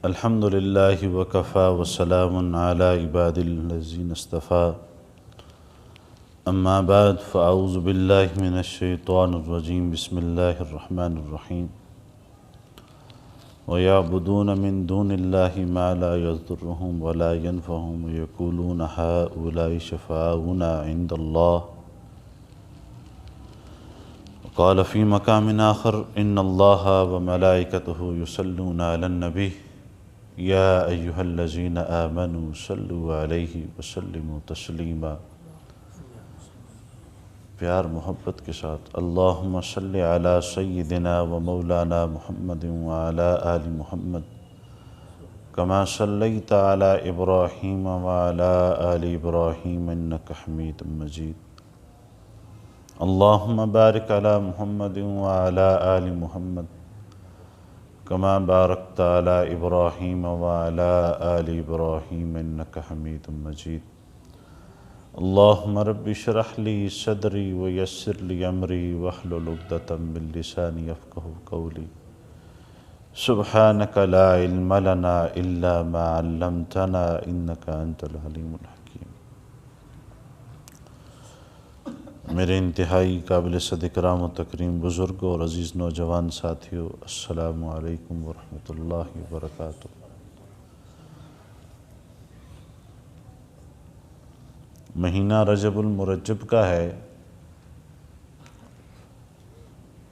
الحمد للہ وکفیٰ وسلام علی عباد الذین اصطفیٰ اما بعد فاعوذ باللہ من الشیطان الرجیم بسم اللہ الرحمن الرحیم وَيَعْبُدُونَ مِن دُونِ اللَّهِ مَا لَا يَضُرُّهُمْ وَلَا يَنْفَعُهُمْ وَيَقُولُونَ هَؤُلَاءِ شُفَعَاؤُنَا عِندَ اللَّهِ قال في مقام آخر إن الله وملائكته يصلون على النبي يا أيها الذين آمنوا صلوا عليه وسلموا تسلیما۔ پیار محبت کے ساتھ اللہم صلی علی سیدنا و مولانا محمد وعلی آل محمد کما صلیت علی ابراہیم وعلی آل ابراہیم انک حمید مجید۔ اللہم بارک علی محمد وعلی آل محمد کما بارکت علی ابراہیم وعلی آل ابراہیم انک حمید مجید۔ اللہم رب اشرح لی صدری ویسر لی امری واحلل عقدۃ من لسانی یفقہوا قولی۔ سبحانک لا علم لنا الا ما علمتنا انک انت العلیم الحکیم۔ میرے انتہائی قابل صد اکرام و تکریم بزرگوں اور عزیز نوجوان ساتھیوں، السلام علیکم ورحمۃ اللہ وبرکاتہ۔ مہینہ رجب المرجب کا ہے۔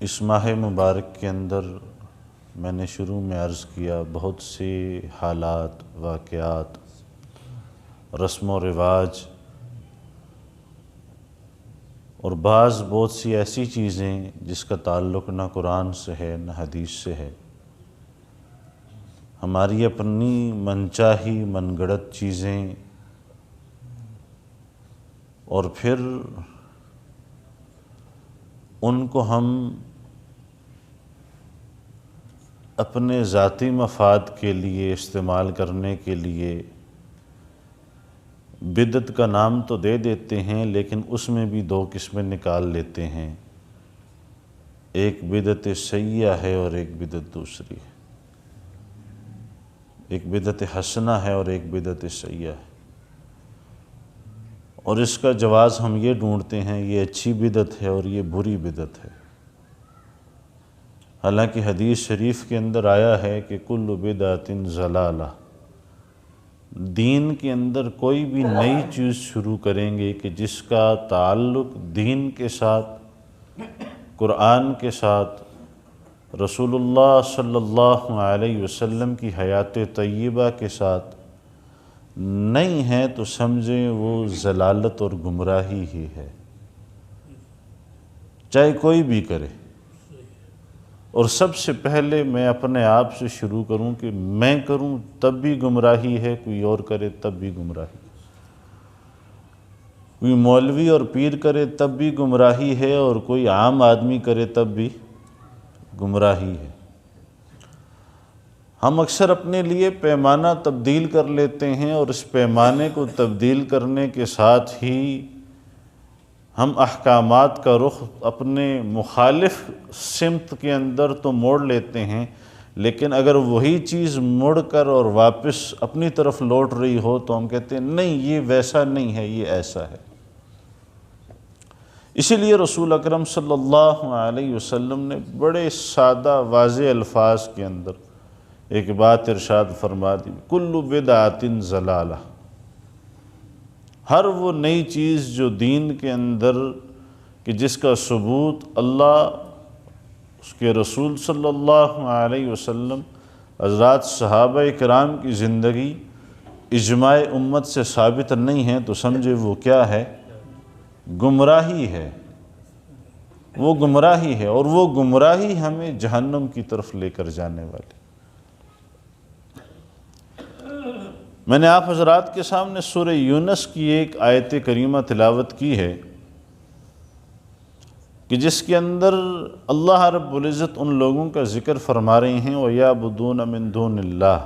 اس ماہ مبارک کے اندر میں نے شروع میں عرض کیا بہت سے حالات، واقعات، رسم و رواج اور بعض بہت سی ایسی چیزیں جس کا تعلق نہ قرآن سے ہے نہ حدیث سے ہے، ہماری اپنی منچاہی من گڑت چیزیں، اور پھر ان کو ہم اپنے ذاتی مفاد کے لیے استعمال کرنے کے لیے بدعت کا نام تو دے دیتے ہیں، لیکن اس میں بھی دو قسمیں نکال لیتے ہیں، ایک بدعت سیئہ ہے اور ایک بدعت دوسری ہے، ایک بدعت حسنہ ہے اور ایک بدعت سیئہ ہے، اور اس کا جواز ہم یہ ڈھونڈتے ہیں یہ اچھی بدعت ہے اور یہ بری بدعت ہے۔ حالانکہ حدیث شریف کے اندر آیا ہے کہ کل بدعت ضلالہ، دین کے اندر کوئی بھی نئی چیز شروع کریں گے کہ جس کا تعلق دین کے ساتھ، قرآن کے ساتھ، رسول اللہ صلی اللہ علیہ وسلم کی حیات طیبہ کے ساتھ نہیں ہے، تو سمجھیں وہ ضلالت اور گمراہی ہی ہے، چاہے کوئی بھی کرے۔ اور سب سے پہلے میں اپنے آپ سے شروع کروں کہ میں کروں تب بھی گمراہی ہے، کوئی اور کرے تب بھی گمراہی، کوئی مولوی اور پیر کرے تب بھی گمراہی ہے، اور کوئی عام آدمی کرے تب بھی گمراہی ہے۔ ہم اکثر اپنے لیے پیمانہ تبدیل کر لیتے ہیں، اور اس پیمانے کو تبدیل کرنے کے ساتھ ہی ہم احکامات کا رخ اپنے مخالف سمت کے اندر تو موڑ لیتے ہیں، لیکن اگر وہی چیز مڑ کر اور واپس اپنی طرف لوٹ رہی ہو تو ہم کہتے ہیں نہیں یہ ویسا نہیں ہے، یہ ایسا ہے۔ اسی لیے رسول اکرم صلی اللہ علیہ وسلم نے بڑے سادہ واضح الفاظ کے اندر ایک بات ارشاد فرما دی، کل بدعۃ ضلالہ، ہر وہ نئی چیز جو دین کے اندر کہ جس کا ثبوت اللہ، اس کے رسول صلی اللہ علیہ وسلم، حضرات صحابہ کرام کی زندگی، اجماع امت سے ثابت نہیں ہے، تو سمجھے وہ کیا ہے؟ گمراہی ہے، وہ گمراہی ہے، اور وہ گمراہی ہمیں جہنم کی طرف لے کر جانے والی۔ میں نے آپ حضرات کے سامنے سورہ یونس کی ایک آیت کریمہ تلاوت کی ہے کہ جس کے اندر اللہ رب العزت ان لوگوں کا ذکر فرما رہے ہیں وَيَعْبُدُونَ مِن دُونِ اللَّهِ،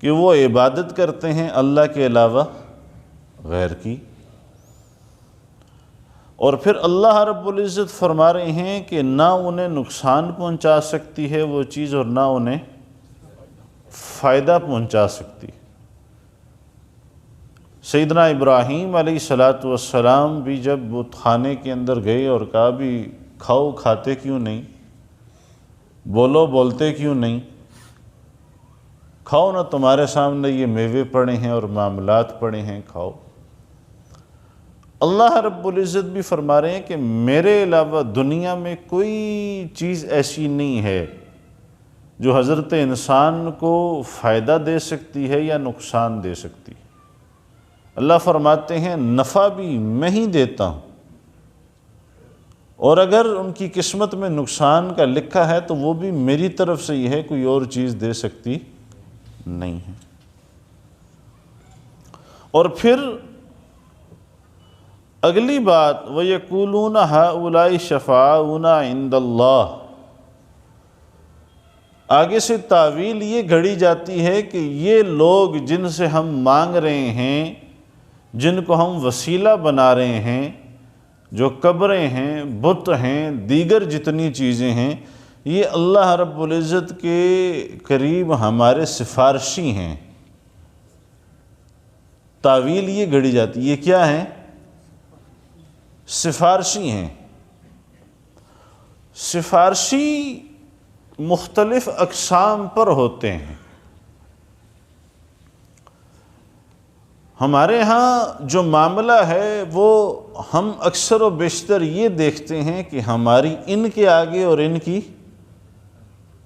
کہ وہ عبادت کرتے ہیں اللہ کے علاوہ غیر کی، اور پھر اللہ رب العزت فرما رہے ہیں کہ نہ انہیں نقصان پہنچا سکتی ہے وہ چیز اور نہ انہیں فائدہ پہنچا سکتی. سیدنا ابراہیم علیہ السلام بھی جب وہ خانے کے اندر گئے اور کہا بھی کھاؤ کھاتے کیوں نہیں، بولو بولتے کیوں نہیں، کھاؤ نہ تمہارے سامنے یہ میوے پڑے ہیں اور معاملات پڑے ہیں، کھاؤ. اللہ رب العزت بھی فرما رہے ہیں کہ میرے علاوہ دنیا میں کوئی چیز ایسی نہیں ہے جو حضرت انسان کو فائدہ دے سکتی ہے یا نقصان دے سکتی. اللہ فرماتے ہیں نفع بھی میں ہی دیتا ہوں، اور اگر ان کی قسمت میں نقصان کا لکھا ہے تو وہ بھی میری طرف سے ہی ہے، کوئی اور چیز دے سکتی نہیں ہے. اور پھر اگلی بات وَيَقُولُونَ هَؤُلَاءِ شَفَعَاؤُنَا عِندَ اللَّهِ، آگے سے تعویل یہ گھڑی جاتی ہے کہ یہ لوگ جن سے ہم مانگ رہے ہیں، جن کو ہم وسیلہ بنا رہے ہیں، جو قبریں ہیں، بت ہیں، دیگر جتنی چیزیں ہیں، یہ اللہ رب العزت کے قریب ہمارے سفارشی ہیں. تعویل یہ گھڑی جاتی ہے، یہ کیا ہیں؟ سفارشی ہیں. سفارشی مختلف اقسام پر ہوتے ہیں. ہمارے ہاں جو معاملہ ہے وہ ہم اکثر و بیشتر یہ دیکھتے ہیں کہ ہماری ان کے آگے اور ان کی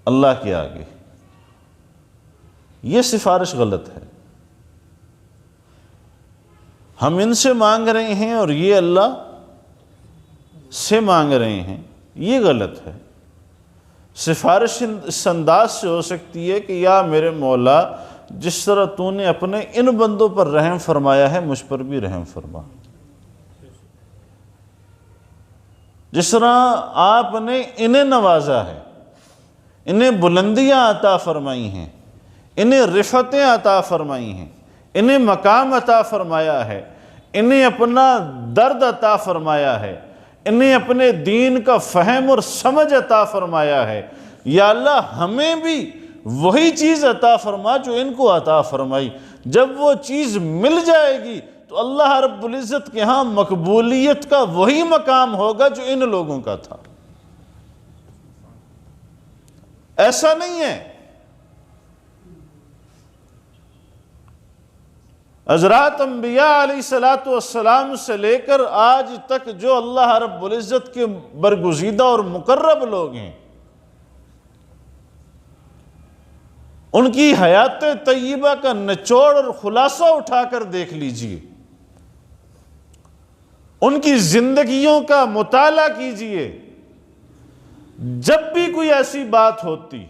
اللہ کے آگے. یہ سفارش غلط ہے. ہم ان سے مانگ رہے ہیں اور یہ اللہ سے مانگ رہے ہیں، یہ غلط ہے. سفارش اس انداز سے ہو سکتی ہے کہ یا میرے مولا جس طرح تو نے اپنے ان بندوں پر رحم فرمایا ہے مجھ پر بھی رحم فرما، جس طرح آپ نے انہیں نوازا ہے، انہیں بلندیاں عطا فرمائی ہیں، انہیں رفعتیں عطا فرمائی ہیں، انہیں مقام عطا فرمایا ہے، انہیں اپنا درد عطا فرمایا ہے، انہیں اپنے دین کا فہم اور سمجھ عطا فرمایا ہے. یا اللہ ہمیں بھی وہی چیز عطا فرما جو ان کو عطا فرمائی. جب وہ چیز مل جائے گی تو اللہ رب العزت کے ہاں مقبولیت کا وہی مقام ہوگا جو ان لوگوں کا تھا. ایسا نہیں ہے. حضرات انبیاء علیہ السلام سے لے کر آج تک جو اللہ رب العزت کے برگزیدہ اور مقرب لوگ ہیں، ان کی حیات طیبہ کا نچوڑ اور خلاصہ اٹھا کر دیکھ لیجئے، ان کی زندگیوں کا مطالعہ کیجئے. جب بھی کوئی ایسی بات ہوتی،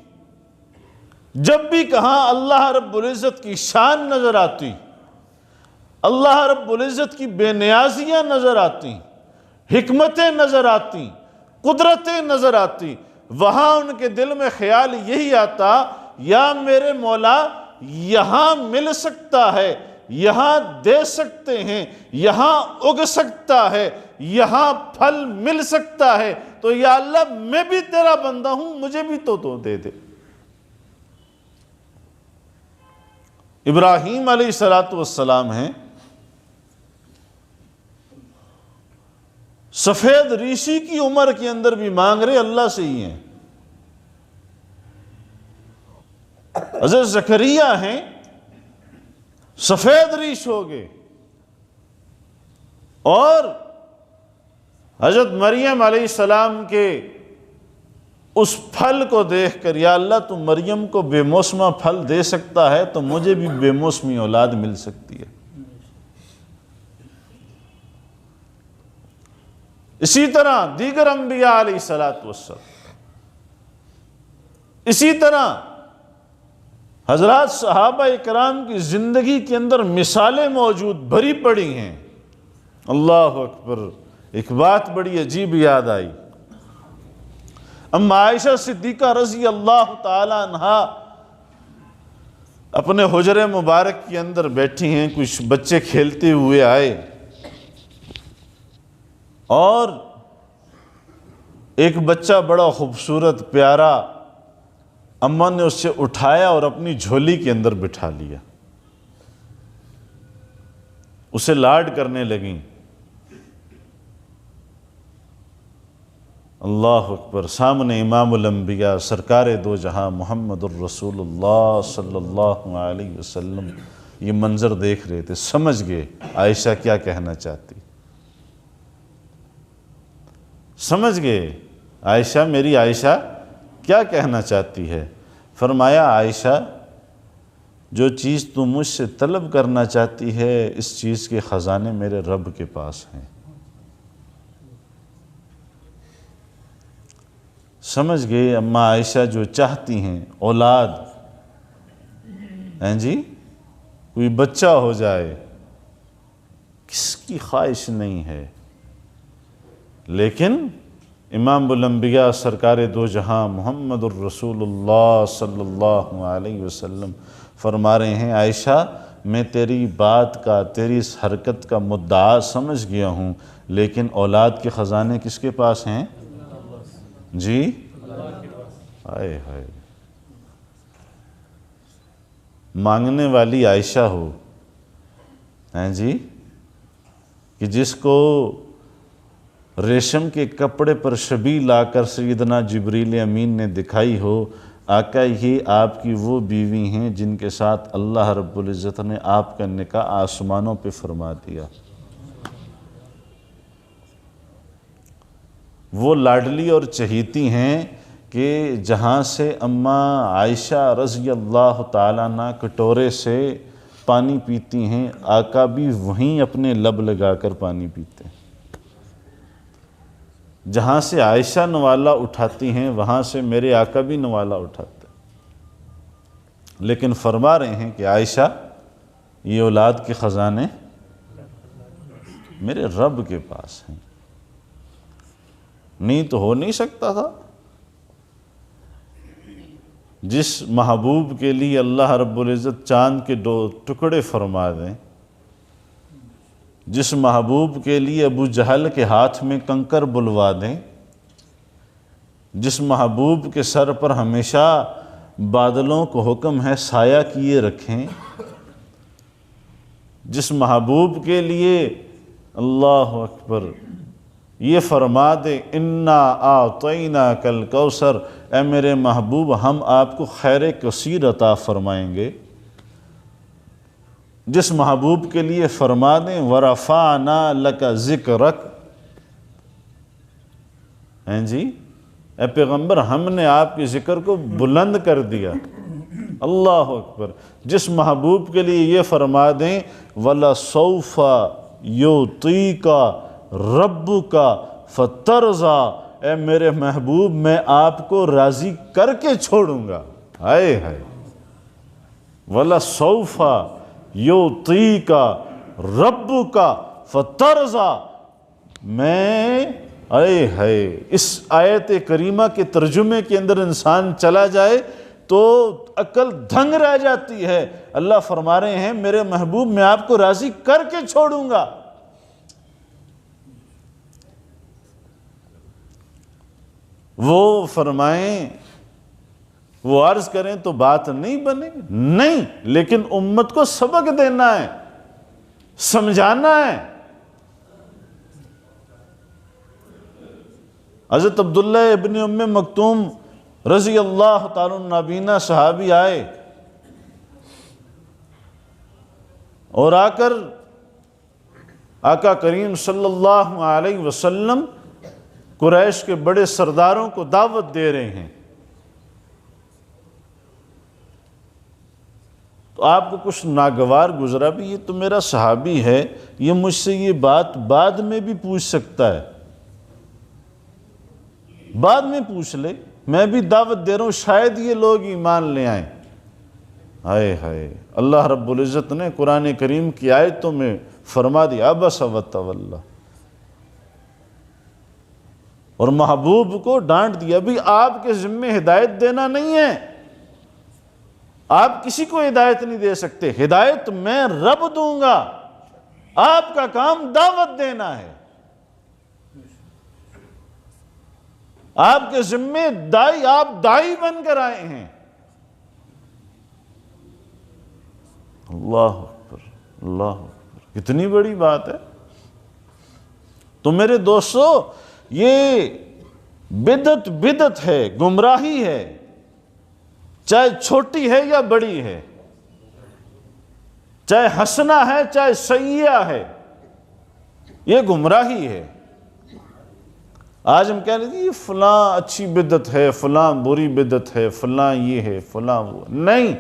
جب بھی کہاں اللہ رب العزت کی شان نظر آتی، اللہ رب العزت کی بے نیازیاں نظر آتی، حکمتیں نظر آتی، قدرتیں نظر آتی، وہاں ان کے دل میں خیال یہی آتا یا میرے مولا یہاں مل سکتا ہے، یہاں دے سکتے ہیں، یہاں اگ سکتا ہے، یہاں پھل مل سکتا ہے، تو یا اللہ میں بھی تیرا بندہ ہوں، مجھے بھی تو دے دے. ابراہیم علیہ السلام ہیں، سفید ریشی کی عمر کے اندر بھی مانگ رہے اللہ سے ہی ہیں. حضرت زکریا ہیں، سفید ریش ہو گئے، اور حضرت مریم علیہ السلام کے اس پھل کو دیکھ کر یا اللہ تو مریم کو بے موسمہ پھل دے سکتا ہے تو مجھے بھی بے موسمی اولاد مل سکتی ہے. اسی طرح دیگر انبیاء علیہ السلام، اسی طرح حضرات صحابہ اکرام کی زندگی کے اندر مثالیں موجود بھری پڑی ہیں. اللہ اکبر. ایک بات بڑی عجیب یاد آئی. اما عائشہ صدیقہ رضی اللہ تعالی عنہا اپنے حجرے مبارک کے اندر بیٹھی ہیں، کچھ بچے کھیلتے ہوئے آئے، اور ایک بچہ بڑا خوبصورت پیارا اماں نے اسے اٹھایا اور اپنی جھولی کے اندر بٹھا لیا، اسے لاڈ کرنے لگیں۔ اللہ اکبر! سامنے امام الانبیاء سرکار دو جہاں محمد الرسول اللہ صلی اللہ علیہ وسلم یہ منظر دیکھ رہے تھے، سمجھ گئے عائشہ کیا کہنا چاہتی، سمجھ گئے عائشہ، میری عائشہ کیا کہنا چاہتی ہے۔ فرمایا عائشہ جو چیز تم مجھ سے طلب کرنا چاہتی ہے اس چیز کے خزانے میرے رب کے پاس ہیں۔ سمجھ گئے اماں عائشہ جو چاہتی ہیں اولاد، ہیں جی، کوئی بچہ ہو جائے، کس کی خواہش نہیں ہے، لیکن امام الانبیاء سرکار دو جہاں محمد الرسول اللہ صلی اللہ علیہ وسلم فرما رہے ہیں عائشہ میں تیری بات کا، تیری اس حرکت کا مدعا سمجھ گیا ہوں، لیکن اولاد کے خزانے کس کے پاس ہیں؟ جی ہائے ہائے! مانگنے والی عائشہ ہو، ہیں جی، کہ جس کو ریشم کے کپڑے پر شبیہ لا کر سیدنا جبریل امین نے دکھائی ہو، آقا یہ آپ کی وہ بیوی ہیں جن کے ساتھ اللہ رب العزت نے آپ کا نکاح آسمانوں پہ فرما دیا، وہ لاڈلی اور چہیتی ہیں کہ جہاں سے اماں عائشہ رضی اللہ تعالیٰ عنہ کٹورے سے پانی پیتی ہیں، آقا بھی وہیں اپنے لب لگا کر پانی پیتے ہیں۔ جہاں سے عائشہ نوالا اٹھاتی ہیں وہاں سے میرے آقا بھی نوالا اٹھاتے ہیں، لیکن فرما رہے ہیں کہ عائشہ یہ اولاد کے خزانے میرے رب کے پاس ہیں۔ نہیں تو ہو نہیں سکتا تھا، جس محبوب کے لیے اللہ رب العزت چاند کے 2 ٹکڑے فرما دیں، جس محبوب کے لیے ابو جہل کے ہاتھ میں کنکر بلوا دیں، جس محبوب کے سر پر ہمیشہ بادلوں کو حکم ہے سایہ کیے رکھیں، جس محبوب کے لیے اللہ اکبر یہ فرما دے انا اعطیناک الکوثر، اے میرے محبوب ہم آپ کو خیر کثیر عطا فرمائیں گے، جس محبوب کے لیے فرما دیں ورفعنا لک ذکرک، ہیں جی، اے پیغمبر ہم نے آپ کے ذکر کو بلند کر دیا، اللہ اکبر، جس محبوب کے لیے یہ فرما دیں وَلَسَوْفَ يُعْطِيكَ رَبُّكَ فَتَرْضَىٰ، اے میرے محبوب میں آپ کو راضی کر کے چھوڑوں گا، ہائے ہائے، وَلَسَوْفَ يُعْطِيكَ رَبُّكَ فَتَرْضَىٰ، میں اے ہے اس آیت کریمہ کے ترجمے کے اندر انسان چلا جائے تو عقل دھنگ رہ جاتی ہے۔ اللہ فرما رہے ہیں میرے محبوب میں آپ کو راضی کر کے چھوڑوں گا۔ وہ فرمائیں، وہ عرض کریں تو بات نہیں بنے، نہیں، لیکن امت کو سبق دینا ہے، سمجھانا ہے۔ حضرت عبداللہ ابن ام مکتوم رضی اللہ تعالیٰ نابینا صحابی آئے اور آ کر آقا کریم صلی اللہ علیہ وسلم قریش کے بڑے سرداروں کو دعوت دے رہے ہیں، تو آپ کو کچھ ناگوار گزرا بھی یہ تو میرا صحابی ہے، یہ مجھ سے یہ بات بعد میں بھی پوچھ سکتا ہے، بعد میں پوچھ لے، میں بھی دعوت دے رہا ہوں شاید یہ لوگ ایمان لے آئیں۔ ہائے ہائے، اللہ رب العزت نے قرآن کریم کی آیتوں میں فرما دیا عبس وتولی، اور محبوب کو ڈانٹ دیا بھی آپ کے ذمہ ہدایت دینا نہیں ہے، آپ کسی کو ہدایت نہیں دے سکتے، ہدایت میں رب دوں گا، آپ کا کام دعوت دینا ہے۔ آپ کے ذمے دائی، آپ دائی بن کر آئے ہیں۔ اللہ اکبر، اللہ اکبر، کتنی بڑی بات ہے۔ تو میرے دوستو، یہ بدعت ہے، گمراہی ہے، چاہے چھوٹی ہے یا بڑی ہے، چاہے حسنہ ہے چاہے سیئہ ہے، یہ گمراہی ہے۔ آج ہم کہہ رہے ہیں یہ فلاں اچھی بدعت ہے، فلاں بری بدعت ہے، فلاں یہ ہے، فلاں وہ، نہیں،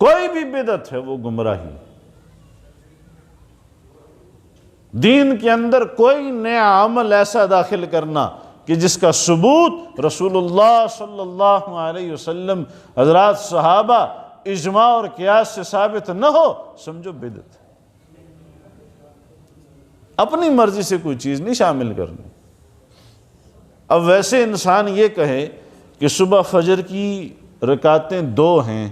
کوئی بھی بدعت ہے وہ گمراہی۔ دین کے اندر کوئی نیا عمل ایسا داخل کرنا کہ جس کا ثبوت رسول اللہ صلی اللہ علیہ وسلم، حضرات صحابہ، اجماع اور قیاس سے ثابت نہ ہو، سمجھو بدعت۔ اپنی مرضی سے کوئی چیز نہیں شامل کرنی۔ اب ویسے انسان یہ کہے کہ صبح فجر کی رکعتیں 2 ہیں،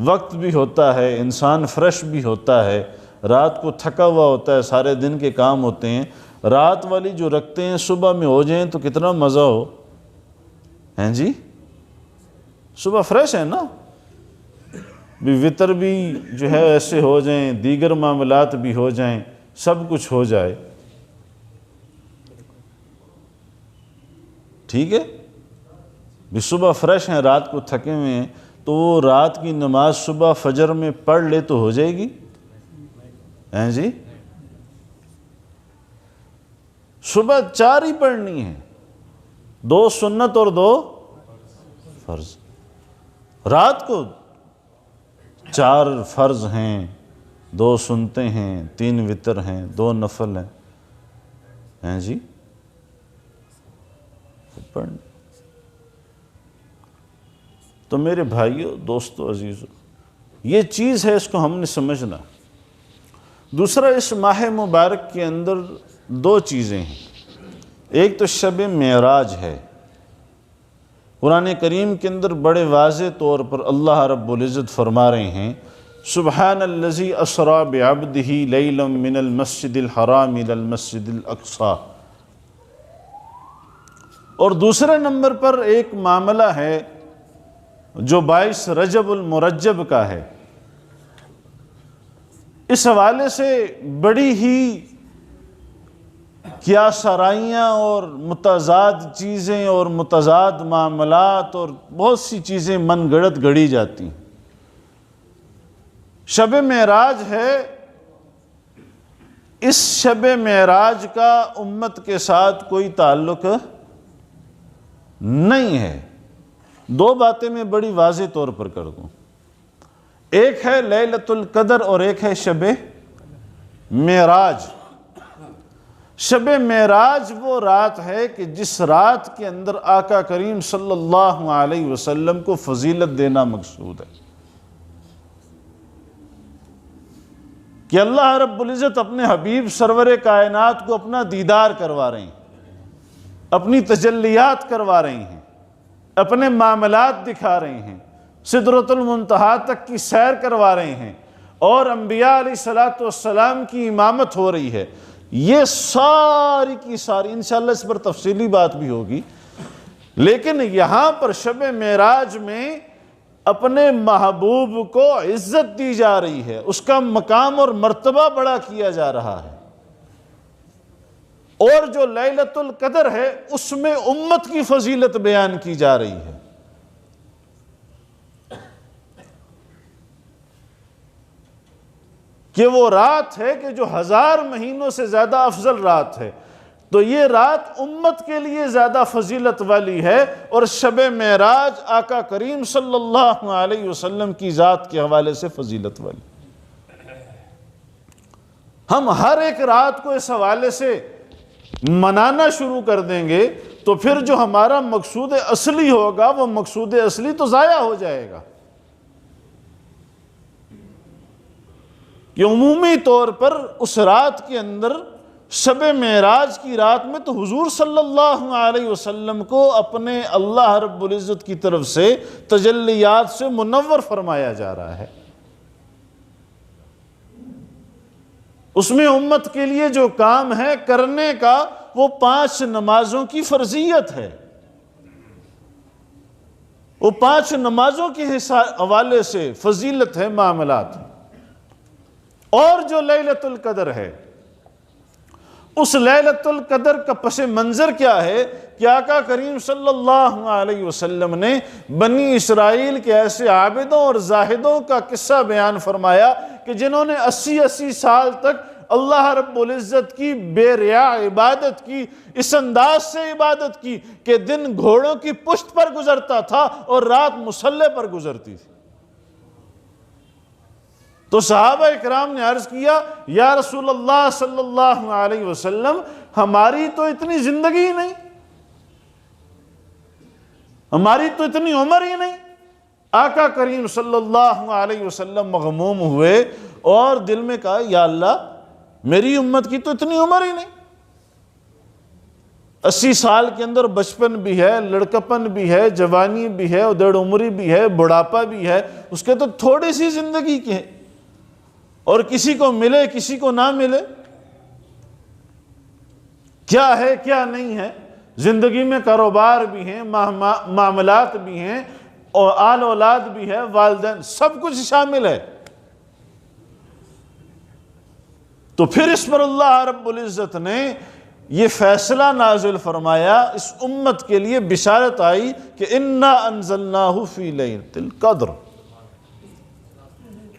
وقت بھی ہوتا ہے، انسان فریش بھی ہوتا ہے، رات کو تھکا ہوا ہوتا ہے، سارے دن کے کام ہوتے ہیں، رات والی جو رکھتے ہیں صبح میں ہو جائیں تو کتنا مزہ ہو، ہیں جی؟ صبح فریش ہے نا، بھی وتر بھی جو ہے ایسے ہو جائیں، دیگر معاملات بھی ہو جائیں، سب کچھ ہو جائے، ٹھیک ہے؟ بھی صبح فریش ہیں، رات کو تھکے ہوئے ہیں، تو وہ رات کی نماز صبح فجر میں پڑھ لے تو ہو جائے گی، ہیں جی؟ صبح 4 ہی پڑھنی ہے، 2 سنت اور 2 فرض۔ رات کو 4 فرض ہیں، 2 سنتے ہیں، 3 وتر ہیں، 2 نفل ہیں جی؟ پڑھنی۔ تو میرے بھائیو، دوستو، عزیزو، یہ چیز ہے، اس کو ہم نے سمجھنا۔ دوسرا، اس ماہ مبارک کے اندر 2 چیزیں ہیں۔ ایک تو شب معراج ہے۔ قرآن کریم کے اندر بڑے واضح طور پر اللہ رب العزت فرما رہے ہیں، سبحان الذی اسری بعبدہ لیلا من المسجد الحرام الی المسجد الاقصی۔ اور دوسرے نمبر پر ایک معاملہ ہے جو 22 رجب المرجب کا ہے۔ اس حوالے سے بڑی ہی کیا سرائیاں اور متضاد چیزیں اور متضاد معاملات اور بہت سی چیزیں من گڑت گڑی جاتی ہیں۔ شب معراج ہے، اس شب معراج کا امت کے ساتھ کوئی تعلق نہیں ہے۔ 2 باتیں میں بڑی واضح طور پر کر دوں، ایک ہے لیلۃ القدر اور ایک ہے شب معراج۔ شب معراج وہ رات ہے کہ جس رات کے اندر آقا کریم صلی اللہ علیہ وسلم کو فضیلت دینا مقصود ہے، کہ اللہ رب العزت اپنے حبیب سرور کائنات کو اپنا دیدار کروا رہے ہیں، اپنی تجلیات کروا رہے ہیں، اپنے معاملات دکھا رہے ہیں، سدرۃ المنتہا تک کی سیر کروا رہے ہیں، اور انبیاء علیہ السلام کی امامت ہو رہی ہے۔ یہ ساری کی ساری، انشاءاللہ اس پر تفصیلی بات بھی ہوگی، لیکن یہاں پر شب معراج میں اپنے محبوب کو عزت دی جا رہی ہے، اس کا مقام اور مرتبہ بڑا کیا جا رہا ہے۔ اور جو لیلۃ القدر ہے اس میں امت کی فضیلت بیان کی جا رہی ہے۔ کہ وہ رات ہے کہ جو 1000 مہینوں سے زیادہ افضل رات ہے، تو یہ رات امت کے لیے زیادہ فضیلت والی ہے، اور شب معراج آقا کریم صلی اللہ علیہ وسلم کی ذات کے حوالے سے فضیلت والی۔ ہم ہر ایک رات کو اس حوالے سے منانا شروع کر دیں گے تو پھر جو ہمارا مقصود اصلی ہوگا وہ مقصود اصلی تو ضائع ہو جائے گا۔ کہ عمومی طور پر اس رات کے اندر، شب معراج کی رات میں، تو حضور صلی اللہ علیہ وسلم کو اپنے اللہ رب العزت کی طرف سے تجلیات سے منور فرمایا جا رہا ہے۔ اس میں امت کے لیے جو کام ہے کرنے کا، وہ 5 نمازوں کی فرضیت ہے، وہ 5 نمازوں کے حوالے سے فضیلت ہے معاملات۔ اور جو لیلۃ القدر ہے، اس لیلۃ القدر کا پس منظر کیا ہے کہ آقا کریم صلی اللہ علیہ وسلم نے بنی اسرائیل کے ایسے عابدوں اور زاہدوں کا قصہ بیان فرمایا کہ جنہوں نے 80 سال تک اللہ رب العزت کی بے ریا عبادت کی، اس انداز سے عبادت کی کہ دن گھوڑوں کی پشت پر گزرتا تھا اور رات مصلے پر گزرتی تھی۔ تو صحابہ اکرام نے عرض کیا، یا رسول اللہ صلی اللہ علیہ وسلم، ہماری تو اتنی زندگی نہیں، ہماری تو اتنی عمر ہی نہیں۔ آقا کریم صلی اللہ علیہ وسلم مغموم ہوئے اور دل میں کہا، یا اللہ، میری امت کی تو اتنی عمر ہی نہیں۔ 80 سال کے اندر بچپن بھی ہے، لڑکپن بھی ہے، جوانی بھی ہے، ادھیڑ عمری بھی ہے، بڑھاپا بھی ہے، اس کے تو تھوڑی سی زندگی کی ہے، اور کسی کو ملے کسی کو نہ ملے، کیا ہے کیا نہیں ہے۔ زندگی میں کاروبار بھی ہیں، معاملات بھی ہیں، اور آل اولاد بھی ہے، والدین، سب کچھ شامل ہے۔ تو پھر اس پر اللہ رب العزت نے یہ فیصلہ نازل فرمایا، اس امت کے لیے بشارت آئی کہ اِنَّا أَنزَلْنَاهُ فِي لَيْلَةِ الْقَدْرِ،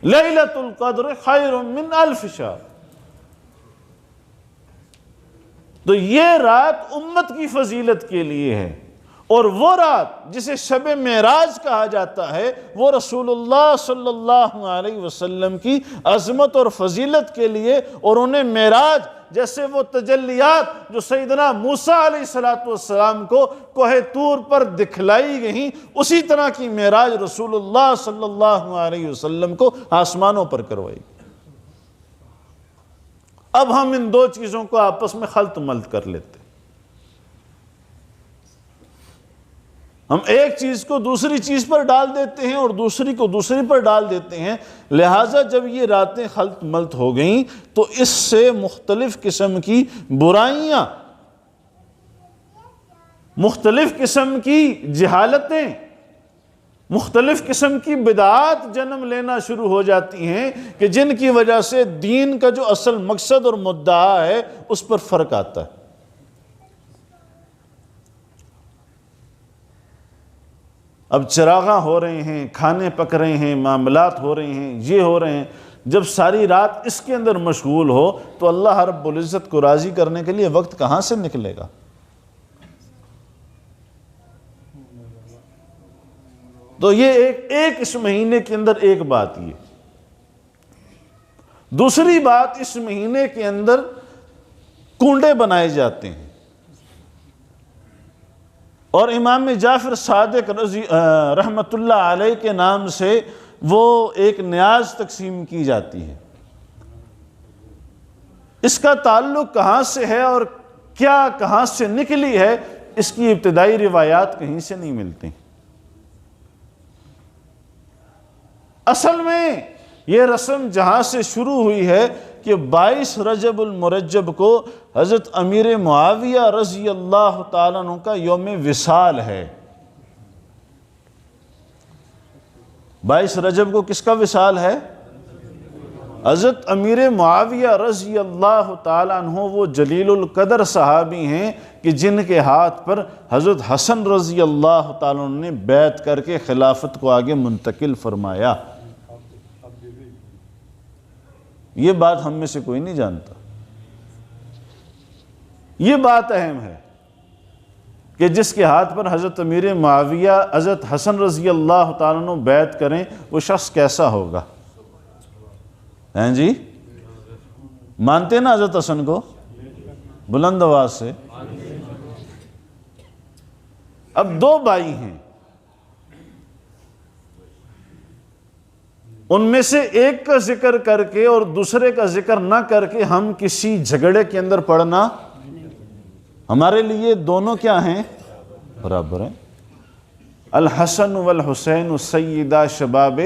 لیلۃ القدر خیر من 1000 شہر۔ تو یہ رات امت کی فضیلت کے لیے ہے، اور وہ رات جسے شب معراج کہا جاتا ہے وہ رسول اللہ صلی اللہ علیہ وسلم کی عظمت اور فضیلت کے لیے، اور انہیں معراج جیسے وہ تجلیات جو سیدنا موسیٰ علیہ السلام کو کوہ طور پر دکھلائی گئیں، اسی طرح کی معراج رسول اللہ صلی اللہ علیہ وسلم کو آسمانوں پر کروائی گئی۔ اب ہم ان 2 چیزوں کو آپس میں خلط ملط کر لیتے ہیں، ہم ایک چیز کو دوسری چیز پر ڈال دیتے ہیں اور دوسری کو دوسری پر ڈال دیتے ہیں۔ لہٰذا جب یہ راتیں خلط ملط ہو گئیں تو اس سے مختلف قسم کی برائیاں، مختلف قسم کی جہالتیں، مختلف قسم کی بدعات جنم لینا شروع ہو جاتی ہیں کہ جن کی وجہ سے دین کا جو اصل مقصد اور مدعا ہے اس پر فرق آتا ہے۔ اب چراغاں ہو رہے ہیں، کھانے پک رہے ہیں، معاملات ہو رہے ہیں، یہ ہو رہے ہیں، جب ساری رات اس کے اندر مشغول ہو تو اللہ رب العزت کو راضی کرنے کے لیے وقت کہاں سے نکلے گا؟ تو یہ ایک اس مہینے کے اندر ایک بات یہ۔ دوسری بات، اس مہینے کے اندر کنڈے بنائے جاتے ہیں، اور امام جعفر صادق رحمت اللہ علیہ کے نام سے وہ ایک نیاز تقسیم کی جاتی ہے۔ اس کا تعلق کہاں سے ہے اور کیا کہاں سے نکلی ہے، اس کی ابتدائی روایات کہیں سے نہیں ملتی۔ اصل میں یہ رسم جہاں سے شروع ہوئی ہے کہ 22 رجب المرجب کو حضرت امیر معاویہ رضی اللہ تعالیٰ عنہ کا یوم وصال ہے۔ 22 رجب کو کس کا وصال ہے؟ حضرت امیر معاویہ رضی اللہ تعالیٰ عنہ وہ جلیل القدر صحابی ہیں کہ جن کے ہاتھ پر حضرت حسن رضی اللہ تعالیٰ عنہ نے بیعت کر کے خلافت کو آگے منتقل فرمایا۔ یہ بات ہم میں سے کوئی نہیں جانتا۔ یہ بات اہم ہے کہ جس کے ہاتھ پر حضرت امیر معاویہ حضرت حسن رضی اللہ تعالیٰ عنہ بیعت کریں وہ شخص کیسا ہوگا؟ ہیں جی؟ مانتے نا حضرت حسن کو؟ بلند آواز سے۔ اب 2 بھائی ہیں، ان میں سے ایک کا ذکر کر کے اور دوسرے کا ذکر نہ کر کے ہم کسی جھگڑے کے اندر پڑنا، ہمارے لیے دونوں کیا ہیں؟ برابر ہیں۔ الحسن والحسین سیدہ شباب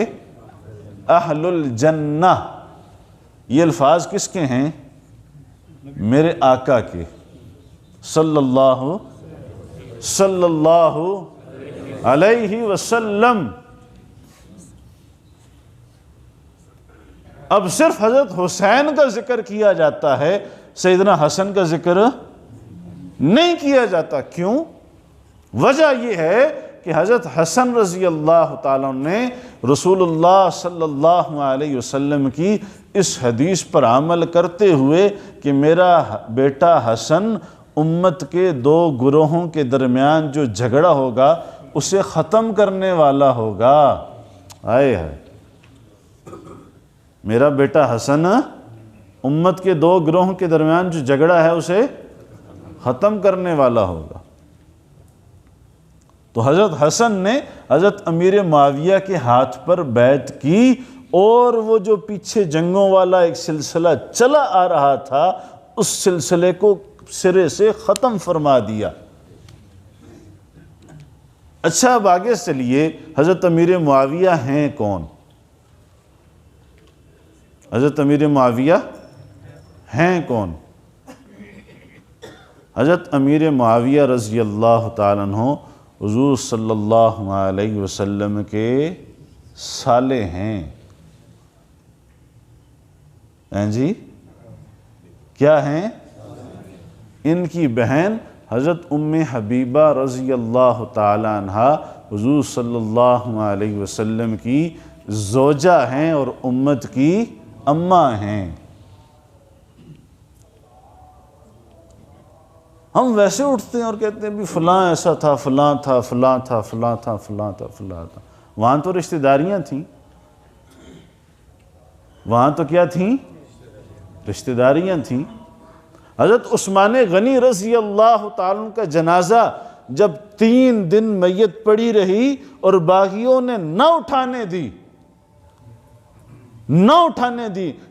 اہل الجنہ، یہ الفاظ کس کے ہیں؟ میرے آقا کے۔ صلی اللہ علیہ وسلم۔ اب صرف حضرت حسین کا ذکر کیا جاتا ہے، سیدنا حسن کا ذکر نہیں کیا جاتا۔ کیوں؟ وجہ یہ ہے کہ حضرت حسن رضی اللہ تعالیٰ نے رسول اللہ صلی اللہ علیہ وسلم کی اس حدیث پر عمل کرتے ہوئے کہ میرا بیٹا حسن امت کے دو گروہوں کے درمیان جو جھگڑا ہوگا اسے ختم کرنے والا ہوگا۔ آئے ہے، میرا بیٹا حسن امت کے دو گروہوں کے درمیان جو جھگڑا ہے اسے ختم کرنے والا ہوگا۔ تو حضرت حسن نے حضرت امیر معاویہ کے ہاتھ پر بیعت کی، اور وہ جو پیچھے جنگوں والا ایک سلسلہ چلا آ رہا تھا اس سلسلے کو سرے سے ختم فرما دیا۔ اچھا، اب آگے چلیے، حضرت امیر معاویہ ہیں کون؟ حضرت امیر معاویہ ہیں کون؟ حضرت امیر معاویہ رضی اللہ تعالیٰ عنہ حضور صلی اللہ علیہ وسلم کے سالے ہیں۔ جی کیا ہیں؟ ان کی بہن حضرت ام حبیبہ رضی اللہ تعالی عنہا حضور صلی اللہ علیہ وسلم کی زوجہ ہیں اور امت کی اماں ہیں۔ ہم ویسے اٹھتے ہیں اور کہتے ہیں بھی فلاں ایسا تھا، فلاں تھا، فلاں تھا، فلاں تھا، فلاں تھا، فلاں تھا۔ وہاں تو رشتہ داریاں تھیں، وہاں تو کیا تھیں؟ رشتہ داریاں تھیں۔ حضرت عثمان غنی رضی اللہ تعالیٰ کا جنازہ جب 3 دن میت پڑی رہی اور باغیوں نے نہ اٹھانے دی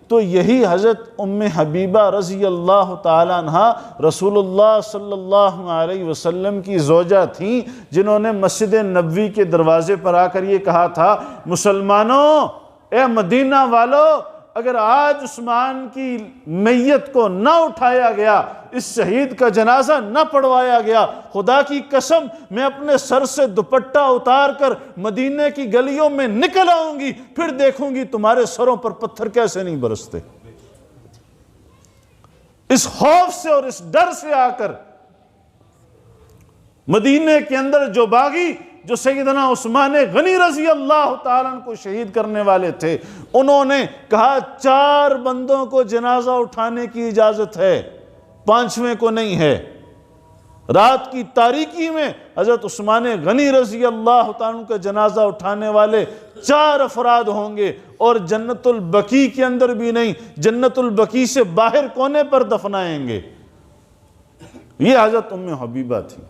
تو یہی حضرت ام حبیبہ رضی اللہ تعالیٰ عنہا رسول اللہ صلی اللہ علیہ وسلم کی زوجہ تھیں، جنہوں نے مسجد نبوی کے دروازے پر آ کر یہ کہا تھا، مسلمانوں، اے مدینہ والو، اگر آج عثمان کی میت کو نہ اٹھایا گیا، اس شہید کا جنازہ نہ پڑھوایا گیا، خدا کی قسم میں اپنے سر سے دوپٹہ اتار کر مدینے کی گلیوں میں نکل آؤں گی، پھر دیکھوں گی تمہارے سروں پر پتھر کیسے نہیں برستے۔ اس خوف سے اور اس ڈر سے آ کر مدینے کے اندر جو باغی جو سیدنا عثمان غنی رضی اللہ تعالیٰ کو شہید کرنے والے تھے، انہوں نے کہا 4 بندوں کو جنازہ اٹھانے کی اجازت ہے، 5ویں کو نہیں ہے۔ رات کی تاریکی میں حضرت عثمان غنی رضی اللہ تعالیٰ کا جنازہ اٹھانے والے 4 افراد ہوں گے، اور جنت البقیع کے اندر بھی نہیں، جنت البقیع سے باہر کونے پر دفنائیں گے۔ یہ حضرت ام حبیبہ تھی۔